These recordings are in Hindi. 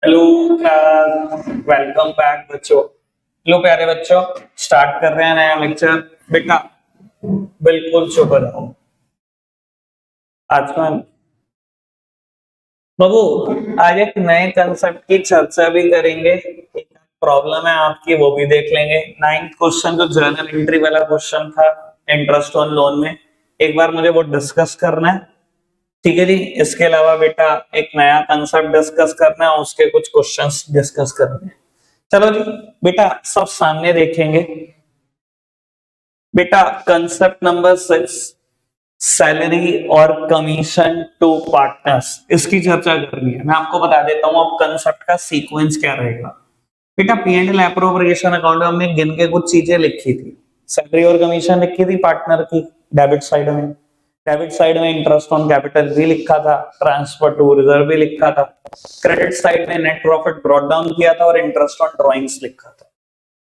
हेलो वेलकम बैक बच्चों। लो प्यारे बच्चों, स्टार्ट कर रहे हैं नया लेक्चर। बेटा बिल्कुल चुप रहो। आज का बाबू, आज एक नए कंसेप्ट की चर्चा भी करेंगे। एक प्रॉब्लम है आपकी, वो भी देख लेंगे। नाइन्थ क्वेश्चन जो जर्नल एंट्री वाला क्वेश्चन था इंटरेस्ट ऑन लोन में, एक बार मुझे वो डिस्कस करना है। ठीक है जी। इसके अलावा बेटा एक नया कंसेप्ट डिस्कस करना है, उसके कुछ क्वेश्चंस डिस्कस करने हैं। चलो जी बेटा, सब सामने देखेंगे। बेटा कंसेप्ट नंबर 6, सैलरी और कमीशन टू पार्टनर्स, इसकी चर्चा करनी है। मैं आपको बता देता हूं अब कंसेप्ट का सीक्वेंस क्या रहेगा। बेटा P and L appropriation account में हमने गिन के कुछ चीजें लिखी थी। सैलरी और कमीशन लिखी थी पार्टनर की डेबिट साइड में। डेबिट साइड में इंटरेस्ट ऑन कैपिटल भी लिखा था, ट्रांसफर टू रिजर्व भी लिखा था। क्रेडिट साइड में नेट प्रॉफिट ब्रॉट डाउन किया था और इंटरेस्ट ऑन ड्रॉइंग्स लिखा था।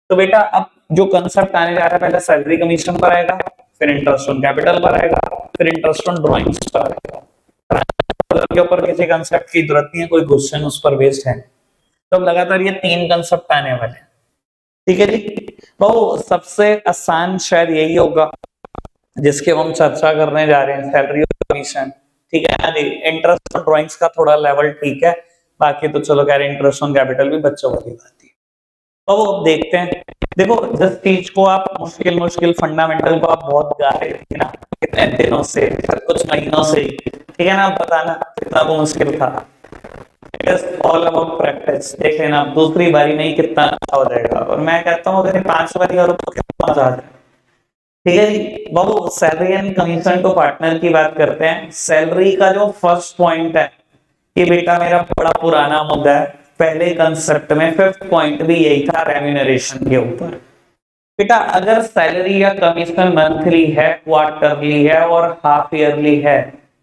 तो बेटा अब जो कंसेप्ट आने जा रहा है, पहले सैलरी कमीशन पर आएगा, फिर इंटरेस्ट ऑन कैपिटल पर आएगा, फिर इंटरेस्ट ऑन ड्रॉइंग्स पर आएगा। के ऊपर किसी कंसेप्ट की जरूरत नहीं है, कोई क्वेश्चन उस पर बेस्ड है। तो अब लगातार ये 3 कंसेप्ट आने वाले हैं। ठीक है जी। तो सबसे आसान शायद यही होगा जिसके हम चर्चा करने जा रहे हैं, सैलरी और कमीशन। ठीक है ना जी। इंटरेस्ट ऑन ड्रॉइंग्स का थोड़ा लेवल ठीक है, बाकी तो चलो कह रहे इंटरेस्ट ऑन कैपिटल भी बच्चों वाली बात है। तो अब देखते हैं। देखो जिस चीज को आप मुश्किल मुश्किल फंडामेंटल को आप बहुत गा रहे थे ना कितने दिनों से, कुछ महीनों से, ठीक है ना, बताना कितना वो मुश्किल था। All about practice. देख लेना दूसरी बारी में ही कितना अच्छा हो जाएगा। और मैं कहता हूँ अगर 5 बारी और तो कितना मजा आ जाए। ठीक है जी बाबू, salary and commission to partner की बात करते हैं। सैलरी का जो फर्स्ट पॉइंट है, ये बेटा मेरा बड़ा पुराना मुद्दा है। पहले कंसेप्ट में फिफ्थ पॉइंट भी यही था, रेम्यूनरेशन के ऊपर। बेटा अगर सैलरी या कमीशन मंथली है, क्वार्टरली है और हाफ ईयरली है,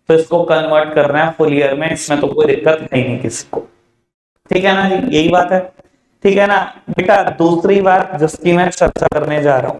तो इसको कन्वर्ट करना है फुल ईयर में। इसमें तो कोई दिक्कत है ही नहीं किसी को। ठीक है ना जी, यही बात है। ठीक है ना बेटा। दूसरी बात जिसकी मैं चर्चा करने जा रहा हूं,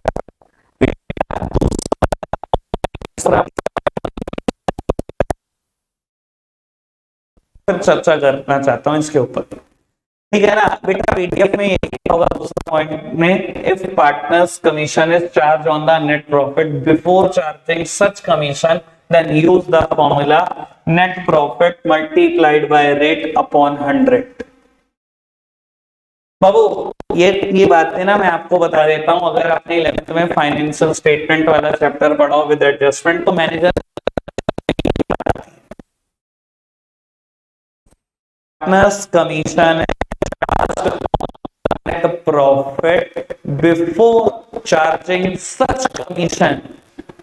चर्चा करना चाहता हूं इसके ऊपर। ठीक है ना बेटा, पीडीएफ में ये होगा दूसरा पॉइंट में, if partners commission is charge on the net profit before charging such commission then use the formula net profit multiplied by rate upon 100। बाबू ये बातें ना मैं आपको बता देता हूं, अगर आपने 11th में फाइनेंशियल स्टेटमेंट वाला चैप्टर पढ़ा हो विद एडजस्टमेंट, तो manager partners commission profit before charging such commission,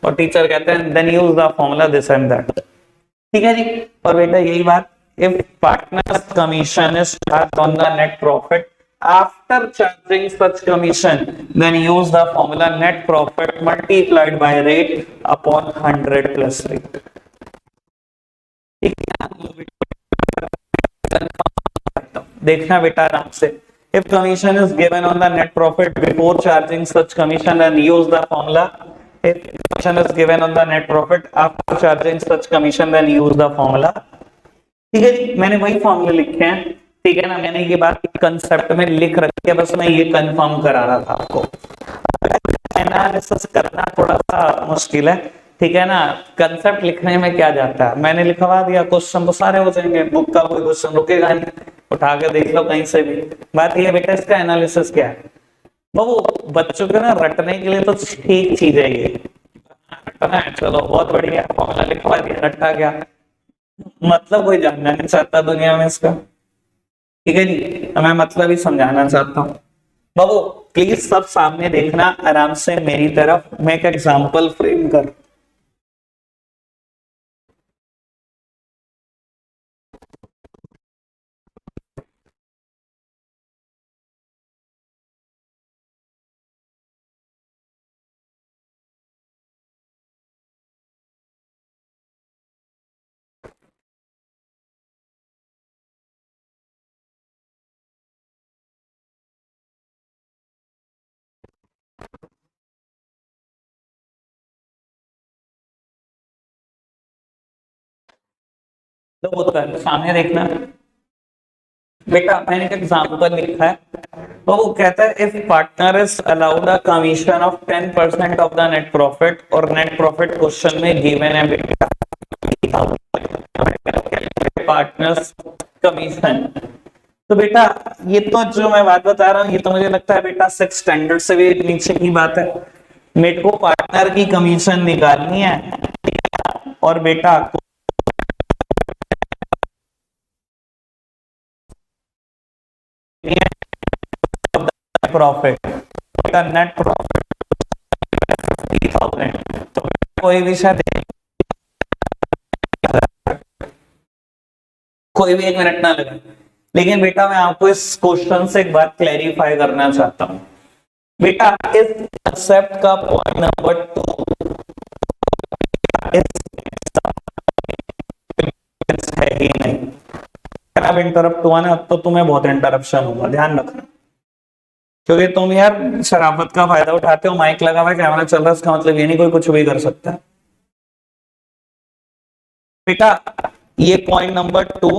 और टीचर कहते हैं then use the formula this and that. ठीक है जी। और बेटा यही बात, if partners commission is charge on the net profit after charging such commission then use the formula net profit multiplied by rate upon 100 plus rate. देखना बेटा आराम से। If commission is given on the net profit before charging such commission, then use the formula. If commission is given on the net profit after charging such commission, then use the formula. ठीक है जी, मैंने वही फॉर्मूले लिखे हैं। ठीक है ना, मैंने ये बात कंसेप्ट में लिख रखी है, बस मैं ये कंफर्म करा रहा था आपको। एनालिसिस करना थोड़ा सा मुश्किल है। ठीक है ना, कंसेप्ट लिखने में क्या जाता है, मैंने लिखवा दिया, क्वेश्चन तो सारे हो जाएंगे, बुक का कोई क्वेश्चन रुकेगा नहीं, उठा के देख लो कहीं से भी। बात ये बेटा इसका एनालिसिस क्या है। वो बच्चों को ना रटने के लिए तो ठीक चीज है ये। चलो बहुत बढ़िया, फॉर्मूला लिखवा दिया, रटा गया, मतलब कोई जानना नहीं चाहता दुनिया में इसका। ठीक है जी, तो मैं मतलब ही समझाना चाहता हूँ। बाबू प्लीज सब सामने देखना आराम से मेरी तरफ, मैं एक एग्जांपल फ्रेम कर। तो सामने देखना। बेटा मैंने एक एग्जांपल लिखा है, तो वो कहता है if partner is allowed a commission of 10% of the net profit, और नेट प्रॉफिट क्वेश्चन में गिवन है बेटा पार्टनर्स कमीशन। तो बेटा ये तो जो मैं बात बता रहा हूँ ये तो मुझे लगता है बेटा 6 स्टैंडर्ड से भी नीचे की बात है। मेरे को पार्टनर की कमीशन निकालनी है, और बेटा प्रॉफिट, बेटा नेट प्रॉफिट 50,000, तो कोई भी शायद कोई भी 1 मिनट ना लगे। लेकिन बेटा मैं आपको इस क्वेश्चन से एक बात क्लैरिफाई करना चाहता हूं। बेटा इस कंसेप्ट का पॉइंट नंबर 2 है ही नहीं। अगर आप इंटरप्ट हुआ ना तो तुम्हें बहुत इंटरप्शन होगा, ध्यान रखना। क्योंकि तुम यार शराफत का फायदा उठाते हो, माइक लगा हुआ है, कैमरा चल रहा है, इसका मतलब ये नहीं कोई कुछ भी कर सकता है। बेटा ये पॉइंट नंबर 2,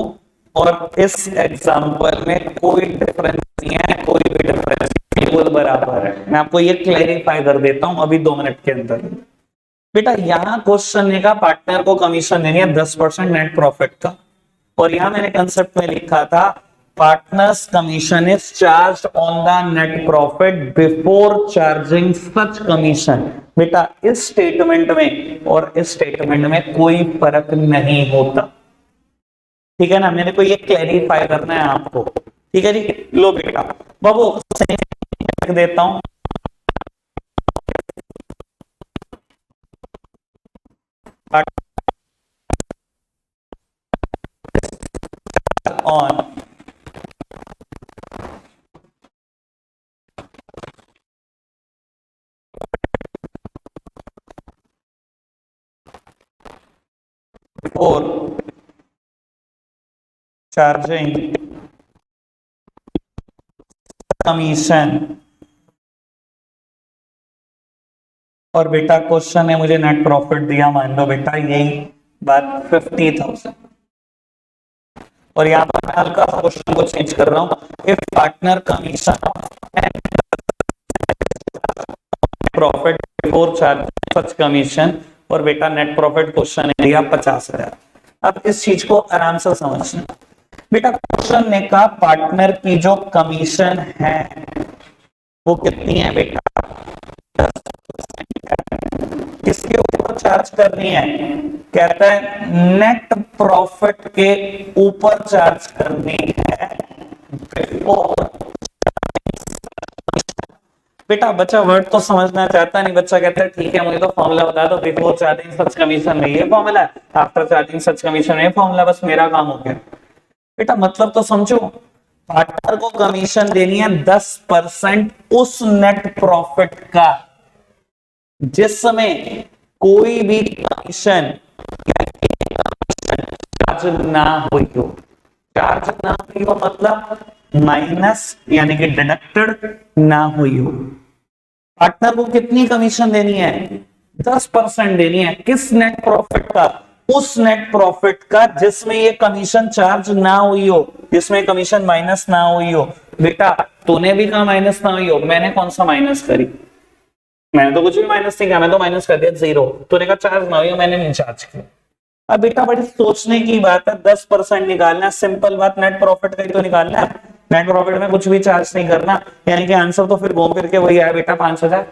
और इस एग्जांपल में कोई डिफरेंस नहीं है, कोई भी डिफरेंस बिल्कुल बराबर है। मैं आपको ये क्लैरिफाई कर देता हूं अभी 2 मिनट के अंदर। बेटा यहां क्वेश्चन ने कहा पार्टनर को कमीशन देनी है 10% नेट प्रॉफिट का, और यहां मैंने कंसेप्ट में लिखा था partners commission is charge on the net profit before charging such commission. बेटा इस स्टेटमेंट में और इस स्टेटमेंट में कोई फर्क नहीं होता, ठीक है ना। मेरे को ये क्लैरिफाई करना है आपको, ठीक है जी। लो बेटा बाबू लिख देता हूं, ऑन बिफोर चार्जिंग कमीशन। और बेटा क्वेश्चन है मुझे नेट प्रॉफिट दिया, मान लो बेटा यही बात 50,000, और यहाँ पर मैं हल्का सा क्वेश्चन को चेंज कर रहा हूँ। If partner commission profit before charge such commission, और बेटा नेट प्रॉफिट क्वेश्चन है दिया 50,000। अब इस चीज को आराम से समझना। बेटा क्वेश्चन ने कहा पार्टनर की जो कमीशन है वो कितनी है बेटा, किसके ऊपर चार्ज करनी है, कहता है नेट प्रॉफिट के ऊपर चार्ज करनी है बिफोर। बेटा बच्चा वर्ड तो समझना चाहता नहीं, बच्चा कहता है ठीक है मुझे तो फॉर्मूला बता दो, बिफोर चार्जिंग सच कमीशन में ये फॉर्मूला है, आफ्टर चार्जिंग सच कमीशन में ये फॉर्मूला, बस मेरा काम हो गया। बेटा मतलब तो समझो, पार्टनर को कमीशन देनी है 10% उस नेट प्रॉफिट का जिस समय कोई भी कमीशन चार्ज ना हुई हो। चार्ज ना हुई हो मतलब माइनस यानी कि डिडक्टेड ना हुई हो। पार्टनर को कितनी कमीशन देनी है, 10% देनी है, किस नेट प्रॉफिट का, उस नेट प्रॉफिट का जिसमें ये कमीशन चार्ज ना हुई हो, जिसमें कमीशन माइनस ना हुई हो। बेटा तूने भी कहा माइनस ना हुई हो, मैंने कौन सा माइनस करी, मैंने तो कुछ भी माइनस नहीं किया, मैं तो माइनस कर दिया 0। तूने कहा चार्ज ना हुई हो, मैंने नहीं चार्ज किया। अब बेटा बड़ी सोचने की बात है, 10% निकालना सिंपल बात, नेट प्रॉफिट का ही तो निकालना है, नेट प्रॉफिट में कुछ भी चार्ज नहीं करना, यानी कि आंसर तो फिर घूम फिर के वही आया बेटा 5,000।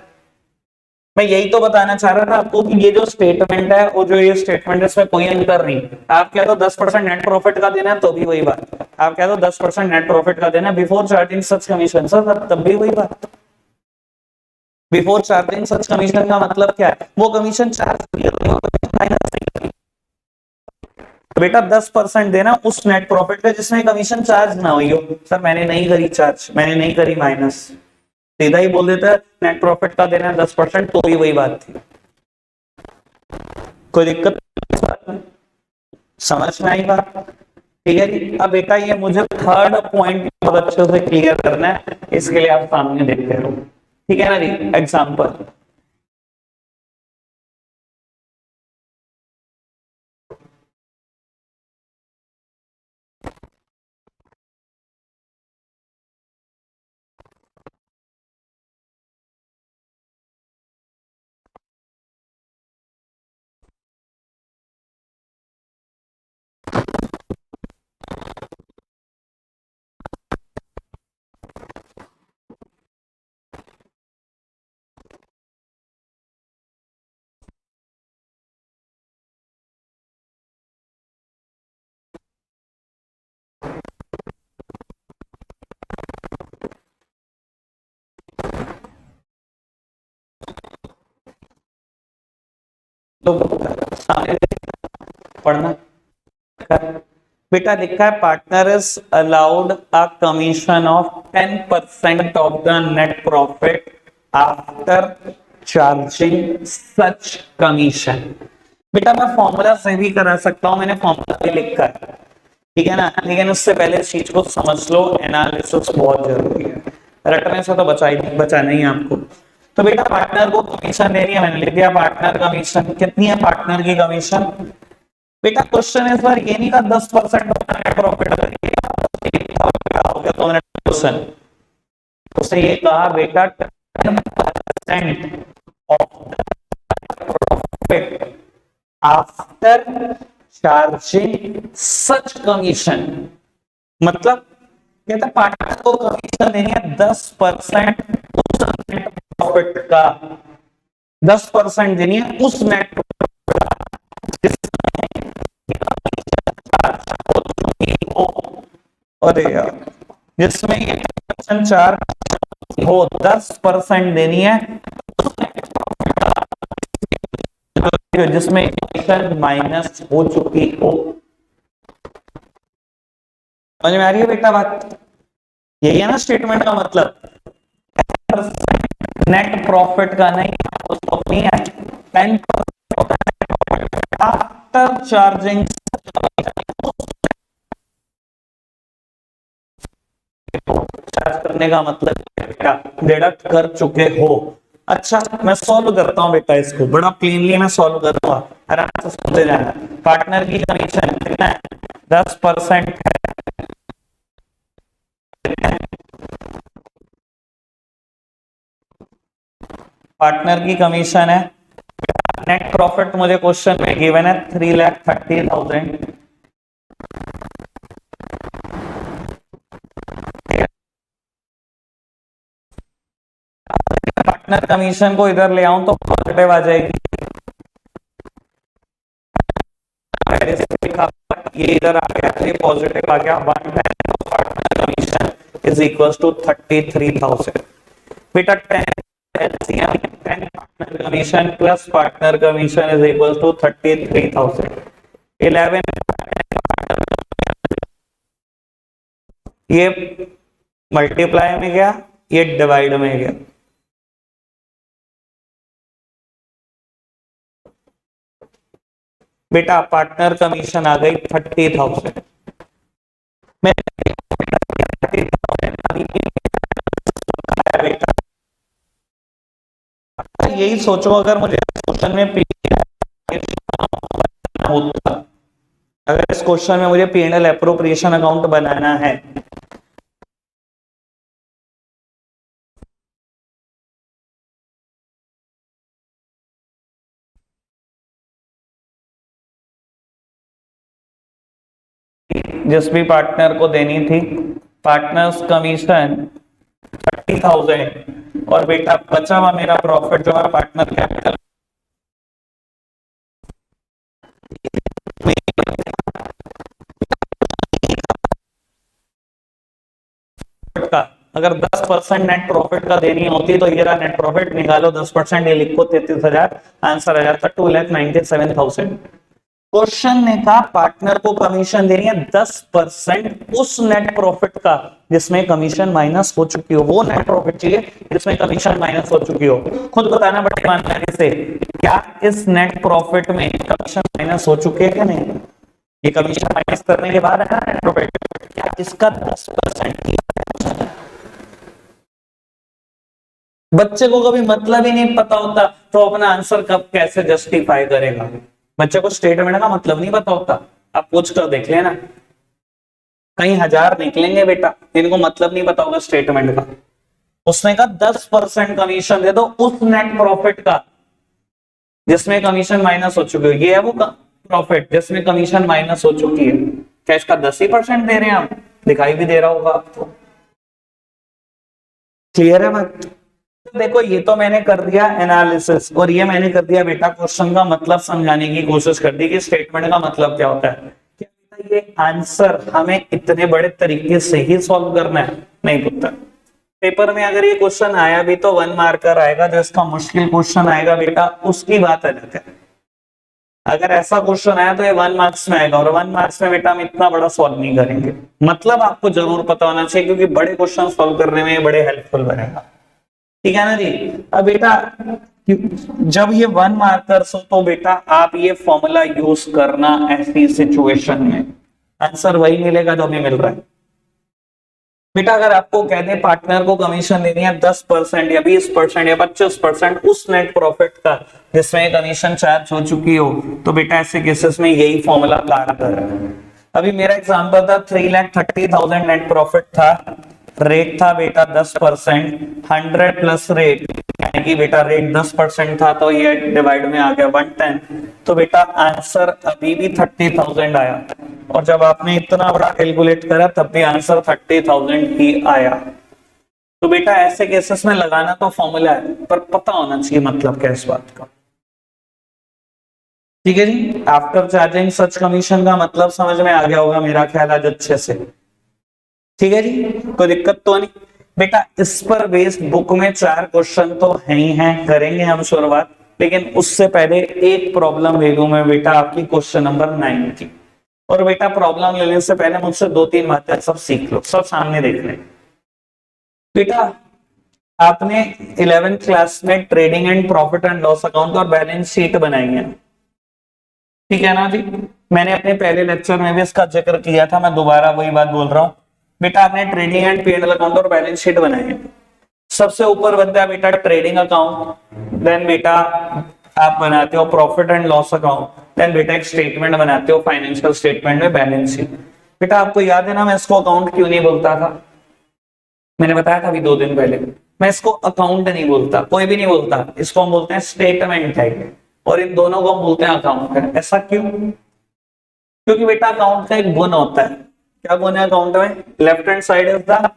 मैं यही तो बताना चाह रहा था आपको कि ये जो स्टेटमेंट है और जो ये स्टेटमेंट है इसमें कोई अंतर नहीं। आप क्या तो 10% नेट प्रॉफिट का देना है तो भी वही बात, आप क्या तो 10% नेट प्रॉफिट का देना है before charging such commission, sir तब भी वही बात। बिफोर चार्जिंग सच कमीशन का मतलब क्या है, वो कमीशन चार्ज तो बेटा 10% देना उस नेट प्रॉफिट का जिसमें कमीशन चार्ज ना हुई हो। सर मैंने नहीं करी चार्ज, मैंने नहीं करी माइनस, सीधा ही बोल देता है नेट प्रॉफिट का देना 10%, तो भी वही बात थी। कोई दिक्कत नहीं, समझ में आई बात, ठीक है जी। अब बेटा ये मुझे थर्ड पॉइंट बहुत अच्छे से क्लियर करना है, इसके लिए आप सामने देखते रहो, ठीक है ना जी। एग्जाम्पल तो सामने पढ़ना। बेटा लिखा है partner is allowed a commission of 10% of the net profit after charging such commission. बेटा मैं फॉर्मूला से भी करा सकता हूं, मैंने फॉर्मूला भी लिखा है, ठीक है ना, लेकिन उससे पहले इस चीज को समझ लो, एनालिसिस बहुत जरूरी है, रटने से तो बचाना ही आपको। तो बेटा पार्टनर को कमीशन देनी है, मैंने लिख दिया पार्टनर कमीशन। कितनी है पार्टनर की कमीशन? बेटा क्वेश्चन इस बार ये नहीं का 10% नेट प्रॉफिट हो गया, तो मैंने क्वेश्चन उससे ये कहा बेटा 10% of profit after charging such commission. मतलब कहता पार्टनर को कमीशन देनी है 10% उस नेट प्रॉफिट का, 10% देनी है उस नेट अरे यार जिसमें ये चार्ज हो 10% देनी है, जिसमें माइनस हो चुकी हो। समझ में आ रही है बेटा बात? यही है ना स्टेटमेंट का मतलब, नेट प्रॉफिट का नहीं, उसको नहीं है 10% आफ्टर चार्जिंग चार्ज करने का मतलब क्या, डिडक्ट कर चुके हो। अच्छा मैं सॉल्व करता हूं बेटा, इसको बड़ा प्लेनली मैं सॉल्व करूंगा, आराम से समझे जाना। पार्टनर की कमीशन कितना है? 10% है। पार्टनर की कमीशन है, नेट प्रॉफिट मुझे क्वेश्चन में गिवन है 3,30,000। पार्टनर कमीशन को इधर ले आऊं तो पॉजिटिव आ जाएगी, ये इधर आ गया, ये पॉजिटिव आ गया, partner commission is equal to 33,000। बेटा 10 partner commission plus partner commission is equal to 33,000। 11 ये मल्टीप्लाई में गया, ये डिवाइड में गया। बेटा पार्टनर कमीशन आ गई 30,000। मैं यही सोचो अगर मुझे क्वेश्चन में होता, अगर इस क्वेश्चन में मुझे P&L एप्रोप्रिएशन अकाउंट बनाना है, जिस भी पार्टनर को देनी थी पार्टनर्स कमीशन 30,000, और बेटा बचा हुआ मेरा प्रॉफिट जो है पार्टनर कैपिटल का, अगर 10% नेट प्रॉफिट का देनी होती तो ये रहा नेट प्रॉफिट, निकालो 10%, ये लिखो 33,000, आंसर आ जाता 2,97,000। क्वेश्चन ने कहा पार्टनर को कमीशन देनी है 10% उस नेट प्रॉफिट का जिसमें कमीशन माइनस हो चुकी हो, वो नेट प्रॉफिट चाहिए जिसमें कमीशन माइनस हो चुकी हो। खुद बताना बड़े ईमानदारी से, क्या इस नेट प्रॉफिट में कमीशन माइनस हो चुके हैं क्या नहीं? ये कमीशन माइनस करने के बाद है ना नेट प्रॉफिट, क्या इसका 10%? बच्चे को कभी मतलब ही नहीं पता होता तो अपना आंसर कब कैसे जस्टिफाई करेगा? बच्चे को स्टेटमेंट का मतलब नहीं पता होता, आप पूछ कर देख लेना, कहीं 1000 निकलेंगे बेटा इनको मतलब नहीं पता होगा स्टेटमेंट का। उसने कहा 10% कमीशन दे दो उस नेट प्रॉफिट का जिसमें कमीशन माइनस हो चुकी है, ये है वो प्रॉफिट जिसमें कमीशन माइनस हो चुकी है। क्या इसका 10% दे रहे हैं आप? दिखाई भी दे रहा होगा आपको, क्लियर है बात? देखो ये तो मैंने कर दिया एनालिसिस, और ये मैंने कर दिया बेटा क्वेश्चन का मतलब समझाने की कोशिश कर दी कि स्टेटमेंट का मतलब क्या होता है। क्या ये आंसर हमें इतने बड़े तरीके से ही सॉल्व करना है? नहीं पुत्र, पेपर में अगर ये क्वेश्चन आया भी तो 1 मार्कर आएगा, जो इसका मुश्किल क्वेश्चन आएगा बेटा उसकी बात अलग है। अगर ऐसा क्वेश्चन आया तो ये 1 मार्क्स में आएगा, और 1 मार्क्स में बेटा हम इतना बड़ा सॉल्व नहीं करेंगे। मतलब आपको जरूर पता होना चाहिए, क्योंकि बड़े क्वेश्चन सॉल्व करने में ये बड़े हेल्पफुल बनेगा। ठीक है ना जी। अब बेटा जब ये 1 मार्कर्स हो तो बेटा आप ये फॉर्मूला यूज करना ऐसी सिचुएशन में, आंसर वही मिलेगा जो भी मिल रहा है। बेटा अगर आपको कह दे पार्टनर को कमीशन देनी है 10% या 20% या 25% उस नेट प्रॉफिट का जिसमें कमीशन चार्ज हो चुकी हो, तो बेटा ऐसे केसेस में यही फॉर्मूला कार्य करेगा। अभी मेरा एग्जांपल था 3,30,000 नेट प्रॉफिट था, रेट था बेटा 10%, 100 प्लस रेट, यानी कि बेटा रेट 10% था तो ये डिवाइड में आ गया 110, तो बेटा आंसर अभी भी 30,000 आया। और जब आपने इतना बड़ा कैलकुलेट करा तब भी आंसर 30,000 ही आया। तो बेटा ऐसे केसेस में लगाना तो फॉर्मूला है, पर पता होना चाहिए मतलब क्या इस बात का। ठीक है जी। आफ्टर चार्जिंग सच कमीशन का मतलब समझ में आ गया होगा मेरा ख्याल आज अच्छे से। ठीक है जी, कोई दिक्कत तो नहीं बेटा। इस पर बेस्ड बुक में 4 क्वेश्चन तो है ही हैं, करेंगे हम शुरुआत, लेकिन उससे पहले एक प्रॉब्लम ले लूं मैं बेटा आपकी क्वेश्चन नंबर 9 की। और बेटा प्रॉब्लम लेने से पहले मुझसे 2-3 बातें सब सीख लो, सब सामने देख लें। बेटा आपने 11th क्लास में trading and profit and loss account और बैलेंस शीट बनाई है, ठीक है ना जी। मैंने अपने पहले लेक्चर में भी इसका जिक्र किया था, मैं दोबारा वही बात बोल रहा हूं। बेटा आपने ट्रेडिंग एंड पी&एल अकाउंट और बैलेंस शीट बनाई है। सबसे ऊपर बनता है बेटा ट्रेडिंग अकाउंट, देन बेटा आप बनाते हो प्रॉफिट एंड लॉस अकाउंट, देन बेटा एक स्टेटमेंट बनाते हो फाइनेंशियल स्टेटमेंट में बैलेंस शीट। बेटा आपको याद है ना मैं इसको अकाउंट क्यों नहीं बोलता था? मैंने बताया था अभी 2 दिन पहले, मैं इसको अकाउंट नहीं बोलता, कोई भी नहीं बोलता, इसको हम बोलते हैं स्टेटमेंट है, और इन दोनों को हम बोलते हैं अकाउंट है। ऐसा क्यों? क्योंकि बेटा अकाउंट का एक गुण होता है। क्या गुण है अकाउंट में? Left hand side is the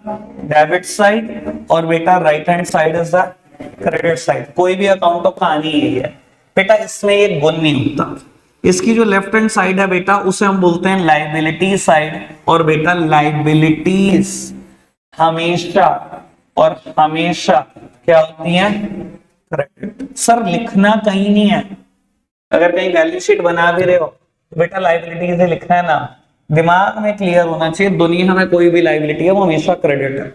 debit side और बेटा right hand side is the credit side. कोई भी अकाउंट तो कहानी यही है बेटा, इसमें एक गुण नहीं होता। इसकी जो लेफ्ट हैंड साइड है बेटा उसे हम बोलते हैं लाइबिलिटी साइड, और बेटा लाइबिलिटीज हमेशा और हमेशा क्या होती है? क्रेडिट। सर लिखना कहीं नहीं है, अगर कहीं बैलेंस शीट बना भी रहे हो तो बेटा लाइबिलिटी से लिखना है ना, दिमाग में क्लियर होना चाहिए दुनिया में कोई भी लाइबिलिटी है वो हमेशा क्रेडिट है।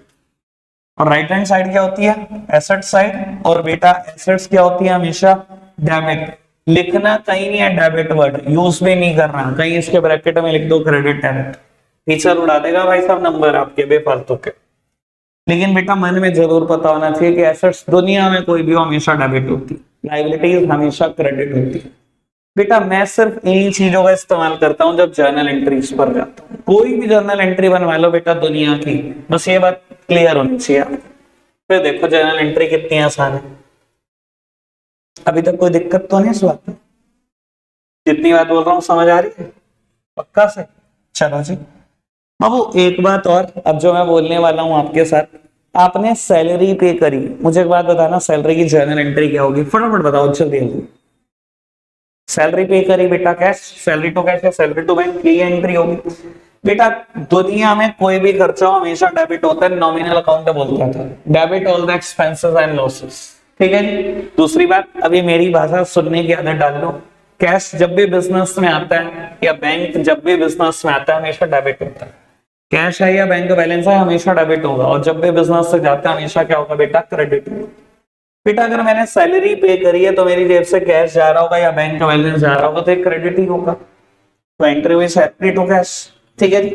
और राइट हैंड साइड क्या होती है? एसेट साइड, और बेटा एसेट्स क्या होती है? हमेशा डेबिट। लिखना कहीं नहीं है डेबिट वर्ड, यूज भी नहीं करना, कहीं इसके ब्रैकेट में लिख दो क्रेडिट डेबिट, टीचर उड़ा देगा भाई साहब नंबर आपके बेफालतू के। लेकिन बेटा मन में जरूर पता होना चाहिए कि एसेट्स दुनिया में कोई भी हो हमेशा डेबिट होती है, लायबिलिटीज हमेशा क्रेडिट होती है। बेटा मैं सिर्फ इन्हीं चीजों का इस्तेमाल करता हूं जब जर्नल एंट्रीज पर जाता हूं। कोई भी जर्नल एंट्री बनवा लो बेटा दुनिया की, बस ये बात क्लियर होनी चाहिए आपको। फिर देखो जर्नल एंट्री कितनी आसान है। अभी तक कोई दिक्कत तो नहीं इस बात में? जितनी बात बोल रहा हूँ समझ आ रही है पक्का से? चलो जी। अब एक बात और, अब जो मैं बोलने वाला हूं आपके साथ, आपने सैलरी पे करी, मुझे एक बात बताना सैलरी की जर्नल एंट्री क्या होगी? फटाफट बताओ जल्दी जल्दी। सैलरी पे करी बेटा कैश, सैलरी टू कैश या सैलरी टू बैंक, ये एंट्री होगी। बेटा दुनिया में कोई भी खर्चा हमेशा डेबिट होता है, नॉमिनल अकाउंट बोलता था, debit all the expenses and losses. ठीक है जी। दूसरी बात, अभी मेरी भाषा सुनने की आदत डाल लो, कैश जब भी बिजनेस में आता है या बैंक जब भी बिजनेस में आता है हमेशा डेबिट होता है। कैश है या बैंक बैलेंस है हमेशा डेबिट होगा, और जब भी बिजनेस से जाता है हमेशा क्या होगा बेटा? क्रेडिट होगा। बेटा अगर मैंने सैलरी पे करी है तो मेरी जेब से कैश जा रहा होगा या बैंक का बैलेंस जा रहा होगा तो एक क्रेडिट ही होगा, तो एंट्री हुई सैलरी टू कैश। ठीक है जी।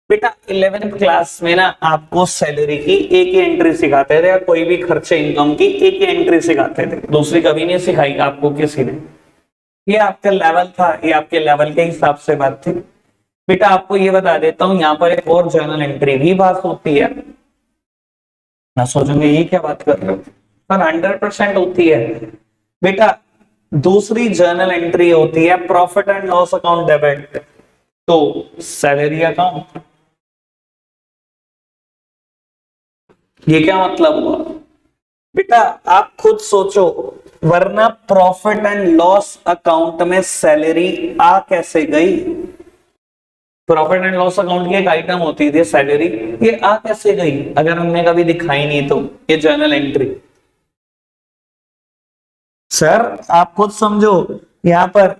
बेटा 11th क्लास में ना आपको सैलरी की एक ही एंट्री सिखाते थे, या कोई भी खर्चे इनकम की एक ही एंट्री सिखाते थे, दूसरी कभी नहीं सिखाई आपको किसी ने। ये आपका लेवल था, ये आपके लेवल के हिसाब से बात थी। बेटा आपको ये बता देता हूं, यहाँ पर एक और जर्नल एंट्री भी पास होती है ना, सोचेंगे ये क्या बात कर रहे हो, पर 100% होती है बेटा। दूसरी जर्नल एंट्री होती है profit and loss account debit, तो सैलरी अकाउंट। ये क्या मतलब हुआ बेटा? आप खुद सोचो, वरना प्रॉफिट एंड लॉस अकाउंट में सैलरी आ कैसे गई? प्रॉफिट एंड लॉस अकाउंट की एक आइटम होती थी सैलरी, ये आ कैसे गई अगर हमने कभी दिखाई नहीं तो? ये जर्नल एंट्री। सर आप खुद समझो, यहां पर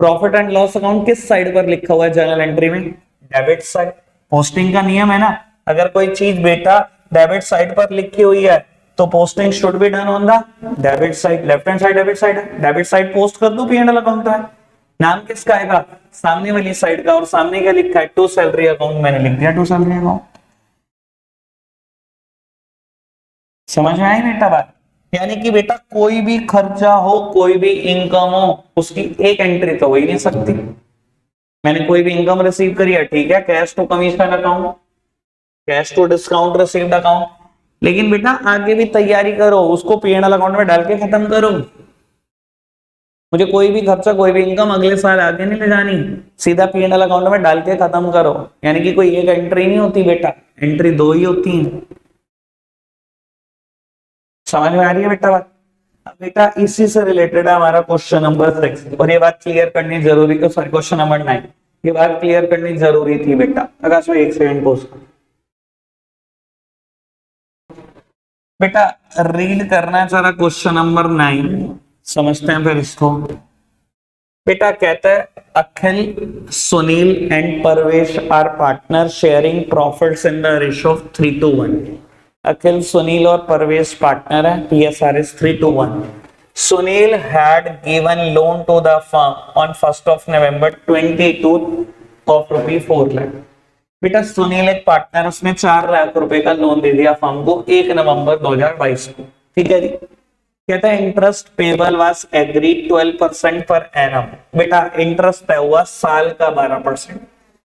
प्रॉफिट एंड लॉस अकाउंट किस साइड पर लिखा हुआ है जर्नल एंट्री में? Debit side. पोस्टिंग का नियम है ना, अगर कोई चीज बेटा डेबिट साइड पर लिखी हुई है तो posting should be done on the debit side. Left hand side debit side है, डेबिट साइड पोस्ट कर दो, P&L अकाउंट है। नाम किसका आएगा? सामने वाली साइड का। और सामने क्या लिखा है? टू सैलरी अकाउंट, मैंने लिख दिया टू सैलरी अकाउंट। समझ में आई बेटा बात? यानी कि बेटा कोई भी खर्चा हो, कोई भी इनकम हो, उसकी एक एंट्री तो हो ही नहीं सकती। मैंने कोई भी इनकम रिसीव करी है, ठीक है, cash to commission account, cash to discount received account, लेकिन बेटा आगे भी तैयारी करो, उसको P&L अकाउंट में डाल के खत्म करो। मुझे कोई भी खर्चा, कोई भी इनकम अगले साल आगे नहीं ले जानी, सीधा P&L अकाउंट में डाल के खत्म करो। यानी कि कोई एक एंट्री नहीं होती बेटा, एंट्री दो ही होती है। समझ में आ रही है बेटा बात? अब बेटा इसी से रिलेटेड है हमारा क्वेश्चन नंबर 6, और ये बात क्लियर करनी जरूरी, सॉरी क्वेश्चन नंबर 9, ये बात क्लियर करनी जरूरी थी बेटा। आकाश भाई एक सेकंड पोस्ट बेटा, रीड करना जरा क्वेश्चन नंबर 9, समझते हैं फिर इसको। बेटा कहता है Akhil, Sunil and Parvesh are partner sharing profits in the ratio of 3:1। Akhil, Sunil और परवेश पार्टनर है, PSR is 3:1। सुनील had given loan to the firm on 1st of November 22 of ₹4 lakh. बेटा सुनील एक पार्टनर, उसने 4 लाख रुपए का लोन दे दिया फर्म को 1 नवंबर 2022 को, ठीक है जी। कहता है interest payable was agreed 12% per annum. बेटा इंटरेस्ट तय हुआ साल का 12%।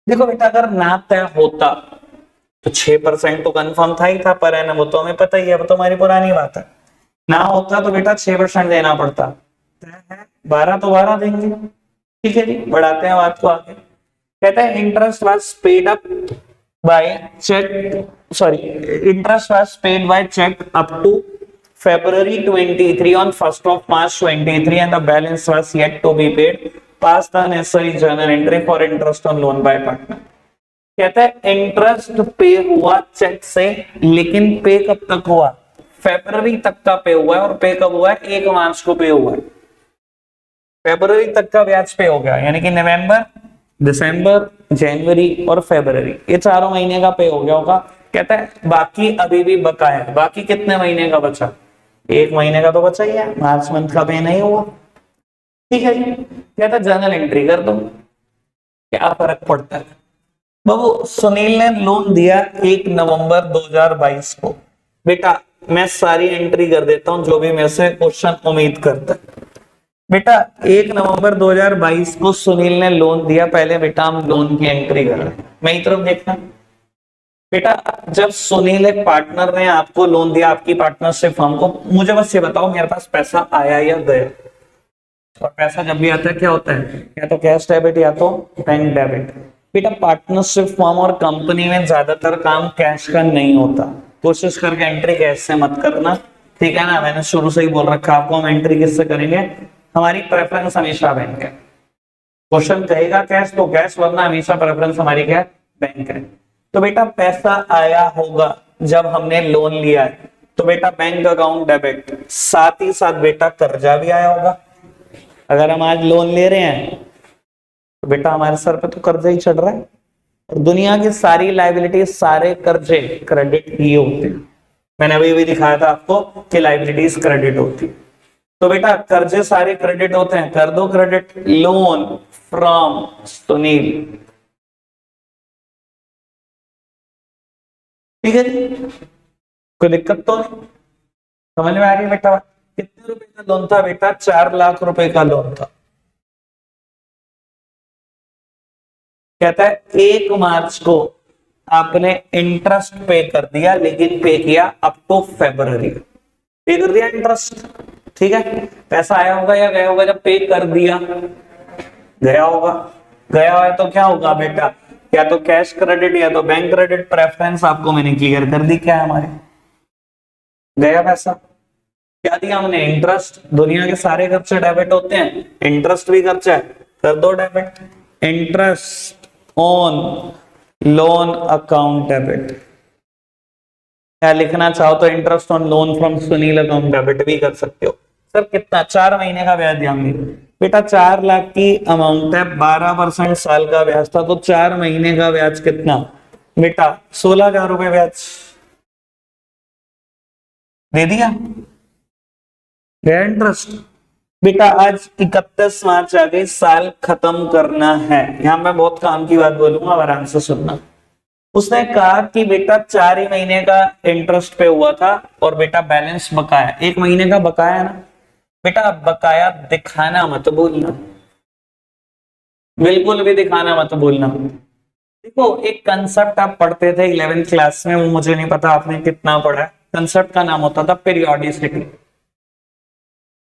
देखो बेटा अगर ना तय होता तो 6% तो कंफर्म था ही था पर एनम, वो तो हमें पता ही है, वो तो हमारी पुरानी बात है। ना होता तो बेटा 6% देना पड़ता, 12 तो 12 देंगे, ठीक है जी। बढ़ाते हैं बात को आगे। कहते हैं interest was paid up by cheque, sorry interest was paid by cheque up to February 23 on 1st of March 23 and the balance was yet to be paid. Pass the necessary journal entry for interest on loan by partner. कहता है इंटरेस्ट पे हुआ चेक से, लेकिन पे कब तक हुआ? फरवरी तक का पे हुआ है, और पे कब हुआ है? 1 मार्च को पे हुआ है। फरवरी तक का ब्याज पे हो गया, यानी कि नवंबर, दिसंबर, जनवरी और फरवरी, ये चारों महीने का पे हो गया होगा। कहता है बाकी अभी भी बकाया है। बाकी कितने महीने का बचा? 1 महीने का तो बचा ही है, मार्च मंथ का पे नहीं हुआ, ठीक है जी। कहता है जर्नल एंट्री कर दो, क्या फर्क पड़ता है बाबू। सुनील ने लोन दिया 1 नवंबर 2022 को। बेटा मैं सारी एंट्री कर देता हूं जो भी मेरे से क्वेश्चन उम्मीद करता है। बेटा 1 नवंबर 2022 को सुनील ने लोन दिया। पहले बेटा हम लोन की एंट्री कर रहे हैं, मेरी तरफ देखना बेटा। जब सुनील एक पार्टनर ने आपको लोन दिया, आपकी पार्टनरशिप फर्म को, मुझे बस ये बताओ मेरे पास पैसा आया या गया? और पैसा जब भी आता है क्या होता है? या तो कैश डेबिट या तो बैंक डेबिट। बेटा पार्टनरशिप फर्म और कंपनी में ज्यादातर काम कैश का नहीं होता, कोशिश करके एंट्री कैश से मत करना, ठीक है ना। मैंने शुरू से ही बोल रखा आपको, हम एंट्री किससे करेंगे? हमारी प्रेफरेंस हमेशा बैंक है। क्वेश्चन कहेगा कैश तो कैश, वरना हमेशा प्रेफरेंस हमारी क्या है? बैंक है। तो बेटा पैसा आया होगा जब हमने लोन लिया है, तो बेटा बैंक अकाउंट डेबिट, साथ ही साथ बेटा कर्जा भी आया होगा। अगर हम आज लोन ले रहे हैं तो बेटा हमारे सर पे तो कर्जा ही चढ़ रहा है, और दुनिया की सारी लाइबिलिटी, सारे कर्जे क्रेडिट ही होते हैं। मैंने अभी भी दिखाया था आपको कि लाइबिलिटीज क्रेडिट होती है। तो बेटा कर्जे सारे क्रेडिट होते हैं, कर दो क्रेडिट। लोन फ्रॉम सुनील, ठीक है जी, कोई दिक्कत तो नहीं? समझ में आ रही है बेटा? कितने रुपए का लोन था बेटा? 4 लाख रुपए का लोन था। कहता है 1 मार्च को आपने इंटरेस्ट पे कर दिया, लेकिन पे किया अप टू फरवरी, पे कर दिया इंटरेस्ट, ठीक है। पैसा आया होगा या गया होगा? जब पे कर दिया गया होगा। गया है तो क्या होगा बेटा? या तो कैश क्रेडिट या तो बैंक क्रेडिट। प्रेफरेंस आपको मैंने क्लियर कर दी क्या है हमारे। गया पैसा, क्या दिया हमने? इंटरेस्ट। दुनिया के सारे खर्चे डेबिट होते हैं, इंटरेस्ट भी खर्चा है, कर दो debit. Interest on loan account debit, या लिखना चाहो तो interest on loan from Sunil account debit भी कर सकते हो। सर कितना, 4 महीने का ब्याज दियांगे बेटा, 4 लाख की अमाउंट है, 12% साल का ब्याज था, तो 4 महीने का ब्याज कितना बेटा, 16,000 रुपए ब्याज दे दिया, गया इंटरेस्ट। बेटा आज 31 मार्च आ गई, साल खत्म करना है, यहां मैं बहुत काम की बात बोलूंगा, आराम से सुनना। उसने कहा कि बेटा 4 ही महीने का इंटरेस्ट पे हुआ था और बेटा बैलेंस बकाया, 1 महीने का बकाया ना बेटा, अब बकाया दिखाना मत बोलना, बिल्कुल भी दिखाना मत बोलना। देखो एक कंसेप्ट आप पढ़ते थे 11th क्लास में, वो मुझे नहीं पता आपने कितना पढ़ा है, कंसेप्ट का नाम होता था पीरियोडिसिटी,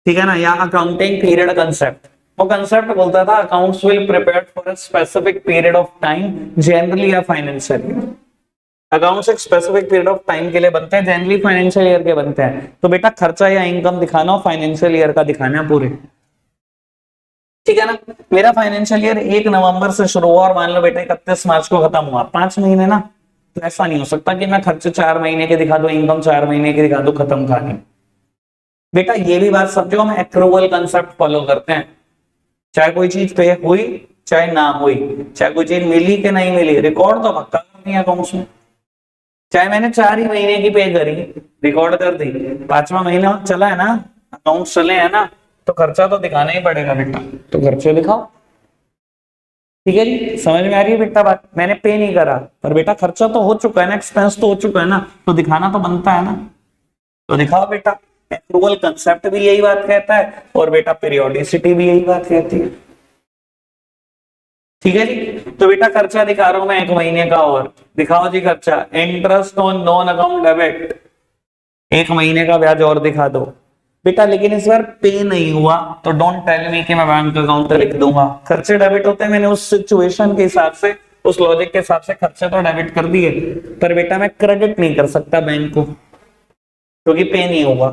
ठीक है ना, या अकाउंटिंग पीरियड कंसेप्ट। वो कंसेप्ट बोलता था accounts will prepared for a specific period of time, generally या फाइनेंशियल ईयर। अकाउंट्स एक स्पेसिफिक पीरियड ऑफ टाइम के लिए बनते हैं, जनरली फाइनेंशियल ईयर के बनते हैं। तो बेटा खर्चा या इनकम दिखाना हो, फाइनेंशियल ईयर का दिखाना है पूरे, ठीक है ना। मेरा फाइनेंशियल ईयर 1 नवंबर से शुरू हुआ और मान लो बेटा 31 मार्च को खत्म हुआ, 5 महीने ना, तो ऐसा नहीं हो सकता कि मैं खर्चे 4 महीने के दिखा दूं, इनकम 4 महीने के दिखा दूं, खत्म कहानी। बेटा ये भी बात समझो, हम एक्रूवल कंसेप्ट फॉलो करते हैं, चाहे कोई चीज पे हुई चाहे ना हुई, चाहे कोई चीज मिली कि नहीं मिली, रिकॉर्ड तो पक्का करनी है अकाउंट्स में। चाहे मैंने 4 ही महीने की पे करी, रिकॉर्ड कर दी, 5वां महीना चला है ना, अकाउंट चले हैं ना, तो खर्चा तो दिखाना ही पड़ेगा बेटा, तो खर्चे दिखाओ, ठीक है जी। समझ में आ रही है बेटा बात, मैंने पे नहीं करा पर बेटा खर्चा तो हो चुका है ना, एक्सपेंस तो हो चुका है ना, तो दिखाना तो बनता है ना, तो दिखाओ बेटा। एक्रूवल कंसेप्ट भी यही बात कहता है और बेटा पीरियोडिसिटी भी यही बात कहती है, ठीक है जी। तो बेटा खर्चा दिखा रहा हूं मैं 1 महीने का, और दिखाओ जी खर्चा, interest on non account debit, 1 महीने का ब्याज और दिखा दो बेटा, लेकिन इस बार पे नहीं हुआ तो डोंट टेल मी कि मैं बैंक अकाउंट लिख दूंगा। खर्चे डेबिट होते हैं, मैंने उस सिचुएशन के हिसाब से, उस लॉजिक के हिसाब से खर्चे तो डेबिट कर दिए, पर बेटा मैं क्रेडिट नहीं कर सकता बैंक को क्योंकि पे नहीं हुआ,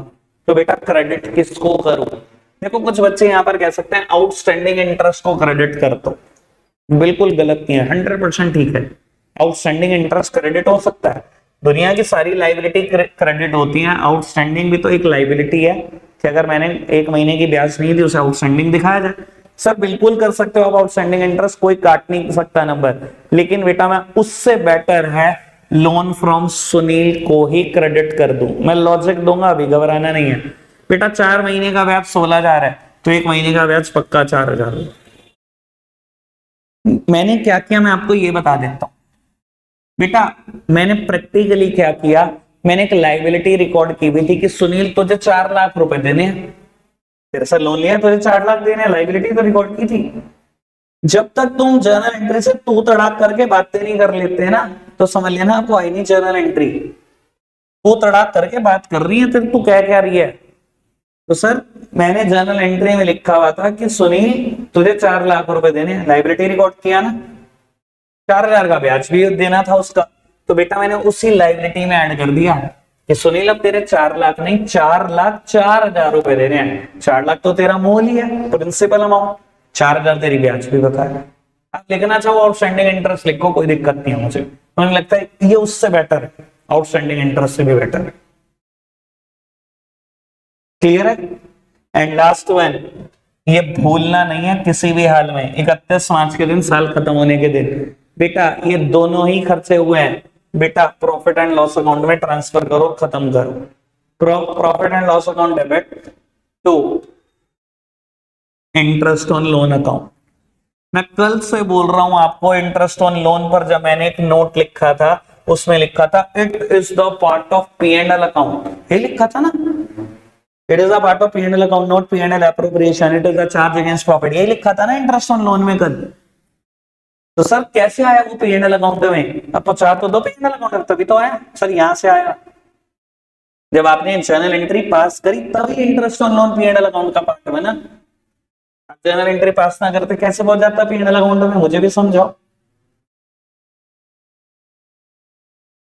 तो बेटा क्रेडिट किसको करूं। देखो कुछ बच्चे यहां पर कह सकते हैं आउटस्टैंडिंग इंटरेस्ट को क्रेडिट कर दो, बिल्कुल गलत नहीं है, 100% ठीक है, आउटस्टैंडिंग इंटरेस्ट क्रेडिट हो सकता है, दुनिया की सारी लाइबिलिटी क्रेडिट होती हैं, आउटस्टैंडिंग भी तो एक लाइबिलिटी है कि अगर मैंने 1 महीने की ब्याज नहीं दी उसे आउटस्टैंडिंग दिखाया जाए। सर बिल्कुल कर सकते हो आप आउटस्टैंडिंग इंटरेस्ट, कोई काट नहीं सकता नंबर, लेकिन बेटा मैं उससे बेटर है लोन फ्रॉम सुनील को ही क्रेडिट कर दूं, मैं लॉजिक दूंगा, अभी घबराना नहीं है बेटा। 4 महीने का ब्याज 16,000 है, तो 1 महीने का ब्याज पक्का 4,000। मैंने क्या किया मैं आपको ये बता देता हूं बेटा, मैंने प्रैक्टिकली क्या किया, मैंने एक लाइबिलिटी रिकॉर्ड की हुई थी कि सुनील तुझे 4 लाख रुपए देने हैं, तेरे से लोन लिया तुझे 4 लाख देने हैं, लाइबिलिटी तो रिकॉर्ड की थी। जब तक तुम जर्नल एंट्री से तू तड़ाक करके बातें नहीं कर लेते ना, तो समझ लेना आपको आई नहीं जर्नल एंट्री, तू तड़ाक करके बात कर रही है, तू कह क्या रही है। तो सर मैंने जर्नल एंट्री में लिखा हुआ था कि सुनील तुझे 4 लाख रुपए देने हैं, लाइबिलिटी रिकॉर्ड किया ना, 4,000 का ब्याज भी देना था उसका, तो बेटा मैंने उसी लाइबिलिटी में ऐड कर दिया कि सुनील अब तेरे 4 लाख नहीं 4,04,000 रुपए देने हैं। 4 लाख तो तेरा मोल ही है, प्रिंसिपल अमाउंट, 4,000 तेरी ब्याज भी बकाया। आप लिखना चाहो आउटस्टैंडिंग इंटरेस्ट लिखो, कोई दिक्कत नहीं है मुझे, मुझे लगता है ये उससे बेटर है, आउटस्टैंडिंग इंटरेस्ट से भी बेटर है, क्लियर है। एंड लास्ट वन, ये भूलना नहीं है किसी भी हाल में, 31 मार्च के दिन, साल खत्म होने के दिन बेटा ये दोनों ही खर्चे हुए हैं बेटा, प्रॉफिट एंड लॉस अकाउंट में ट्रांसफर करो, खत्म करो। Profit and loss account debit to interest on loan account. मैं कल से बोल रहा हूं आपको, इंटरेस्ट ऑन लोन पर जब मैंने एक नोट लिखा था उसमें लिखा था it is the part of P&L account, ये लिखा था ना, it is a part of P&L account not P&L appropriation, it is a charge against profit, ये लिखा था ना इंटरेस्ट ऑन लोन में कल। तो सर कैसे आया वो P&L अकाउंट में, अब पहुंचा तो दो P&L अकाउंट, तभी तो आया सर, यहां से आया जब आपने जर्नल एंट्री पास करी तभी interest on loan P&L account का पार्ट बना। जर्नल एंट्री पास ना करते कैसे पहुंच जाता P&L अकाउंट में, मुझे भी समझाओ।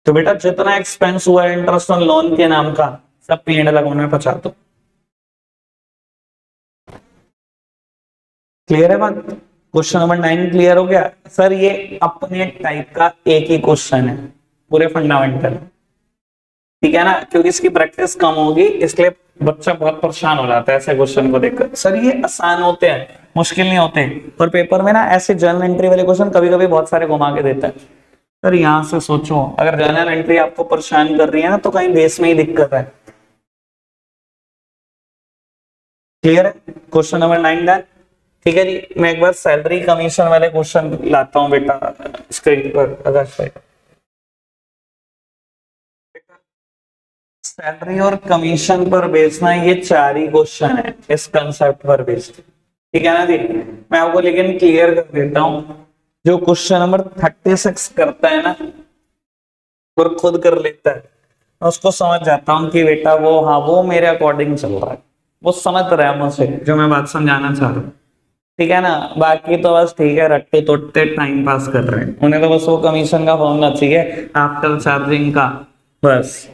तो बेटा जितना एक्सपेंस हुआ इंटरेस्ट ऑन लोन के नाम का सब P&L अकाउंट में पहुंचा दो, क्लियर है बात। क्वेश्चन नंबर 9 क्लियर हो गया सर, ये अपने टाइप का एक ही क्वेश्चन है पूरे फंडामेंटल, ठीक है ना, क्योंकि इसकी प्रैक्टिस कम होगी इसलिए बच्चा बहुत परेशान हो जाता है ऐसे क्वेश्चन को देखकर, सर ये आसान होते हैं, मुश्किल नहीं होते। और पेपर में ना ऐसे जर्नल एंट्री वाले क्वेश्चन कभी कभी बहुत सारे घुमा के देता है। सर यहाँ से सोचो, अगर जर्नल एंट्री आपको परेशान कर रही है ना, तो कहीं बेस में ही दिक्कत है। क्लियर है? Question number 9 done. ठीक है जी, मैं एक बार सैलरी कमीशन वाले क्वेश्चन लाता हूं बेटा स्क्रीन पर। अगर सैलरी और कमीशन पर बेस्ड ना, ये 4 ही क्वेश्चन है इस कंसेप्ट पर बेस्ड। ठीक है ना जी, मैं आपको लेकिन क्लियर कर देता हूं। जो क्वेश्चन नंबर 36 करता है ना और खुद कर लेता है, मैं उसको समझ जाता हूँ कि बेटा वो, हाँ वो मेरे अकॉर्डिंग चल रहा है, वो समझ रहा है मुझसे जो मैं बात समझाना चाह रहा हूँ। ठीक है ना, बाकी तो बस ठीक है, रट्टे तोड़ते टाइम पास कर रहे हैं, उन्हें तो बस वो कमीशन का फॉर्मूला चाहिए आफ्टर चार्जिंग का, बस।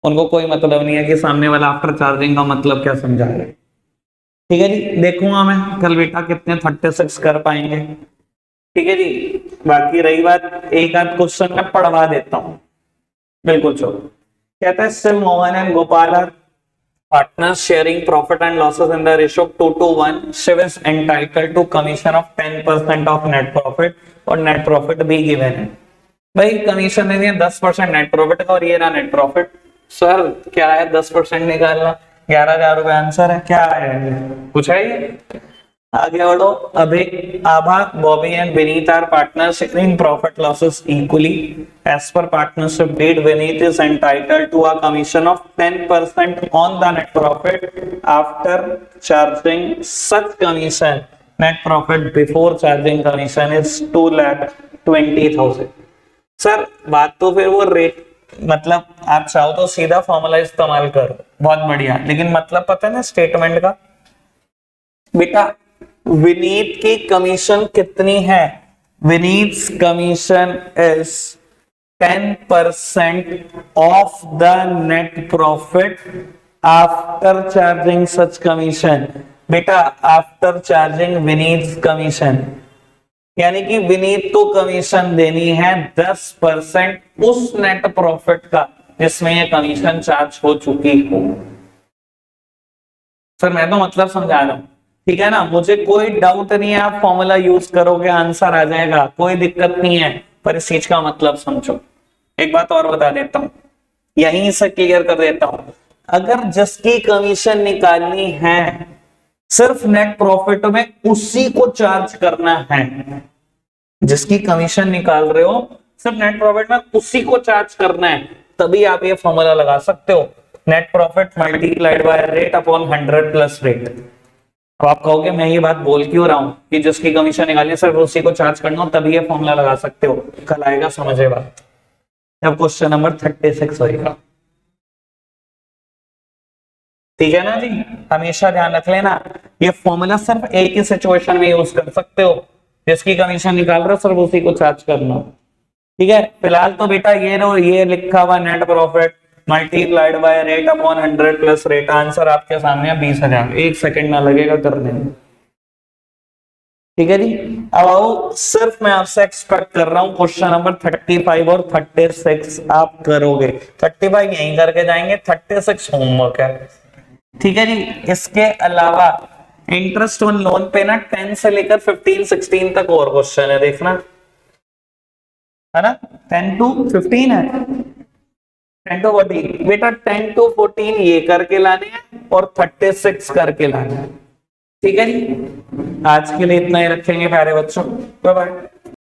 उनको कोई मतलब नहीं है कि सामने वाला आफ्टर चार्जिंग का मतलब क्या समझा रहा है। ठीक है जी, देखूंगा मैं कल बेटा कितने 36 कर पाएंगे। ठीक है जी, बाकी रही बात, एक आध क्वेश्चन मैं पढ़वा देता हूँ। बिल्कुल चलो, कहता है still Mohan and Gopal are partners sharing profit and losses in the ratio of 2:1. Shiv is entitled to commission of 10% of net profit और net profit भी given है। भाई कमीशन दे दिया 10% नेट प्रॉफिट का और ये रहा नेट प्रॉफिट। सर क्या है 10% निकालना, 11,000 रुपए आंसर है, क्या है कुछ है ये? आगे बढ़ो। अभी Abha, Bobby and Vineet are partners sharing profit losses equally. As per partnership deed, Vineet is entitled to a commission of 10% on the net profit after charging such commission. Net profit before charging commission is 2,20,000। Sir बात तो फिर वो रेट, मतलब आप चाहो तो सीधा फॉर्मूला इस्तेमाल करो, बहुत बढ़िया, लेकिन मतलब पता है ना स्टेटमेंट का? बेटा विनीत की कमीशन कितनी है? Vineet commission is 10% of the net profit after charging such commission. बेटा आफ्टर चार्जिंग विनीत कमीशन, यानी कि विनीत को कमीशन देनी है 10% उस नेट प्रॉफिट का जिसमें ये कमीशन चार्ज हो चुकी हो। सर मैं तो मतलब समझा रहा हूं, ठीक है ना, मुझे कोई डाउट नहीं है, आप फॉर्मूला यूज करोगे आंसर आ जाएगा, कोई दिक्कत नहीं है, पर इस चीज का मतलब समझो। एक बात और बता देता हूं, यहीं से क्लियर कर देता हूं, अगर जिसकी कमीशन निकालनी है सिर्फ नेट प्रॉफिट में उसी को चार्ज करना है, जिसकी कमीशन निकाल रहे हो सिर्फ नेट प्रॉफिट में उसी को चार्ज करना है, तभी आप ये फॉर्मूला लगा सकते हो, net profit multiplied by rate upon 100 plus rate. अब आप कहोगे मैं ये बात बोल क्यों रहा हूं कि जिसकी कमीशन निकालनी सिर्फ उसी को चार्ज करना हो, तभी ये फॉर्मूला लगा सकते हो। कल आएगा समझे बात, जब क्वेश्चन नंबर 36 होगा। ठीक है ना जी, हमेशा ध्यान रख लेना, ये फॉर्मूला सिर्फ एक ही सिचुएशन में यूज कर सकते हो, जिसकी कमीशन निकाल रहे हो सिर्फ उसी को चार्ज करना। ठीक है, फिलहाल तो बेटा ये लिखा हुआ net profit multiplied by rate upon 100 plus rate, answer आपके सामने 20,000, 1 सेकंड ना लगेगा करने में। ठीक है जी, अब आओ, सिर्फ मैं आपसे एक्सपेक्ट कर रहा हूं क्वेश्चन नंबर 35 और 36 आप करोगे। 35 यहीं करके जाएंगे, 36 होमवर्क है। ठीक है जी, इसके अलावा इंटरेस्ट ऑन लोन पे ना 10 से लेकर 15-16 तक और क्वेश्चन है, देखना है ना, 10 to 15 है, 10 to 14 बेटा, 10 to 14 ये करके लाने हैं और 36 करके लाने हैं। ठीक है जी, आज के लिए इतना ही रखेंगे प्यारे बच्चों, बाय बाय।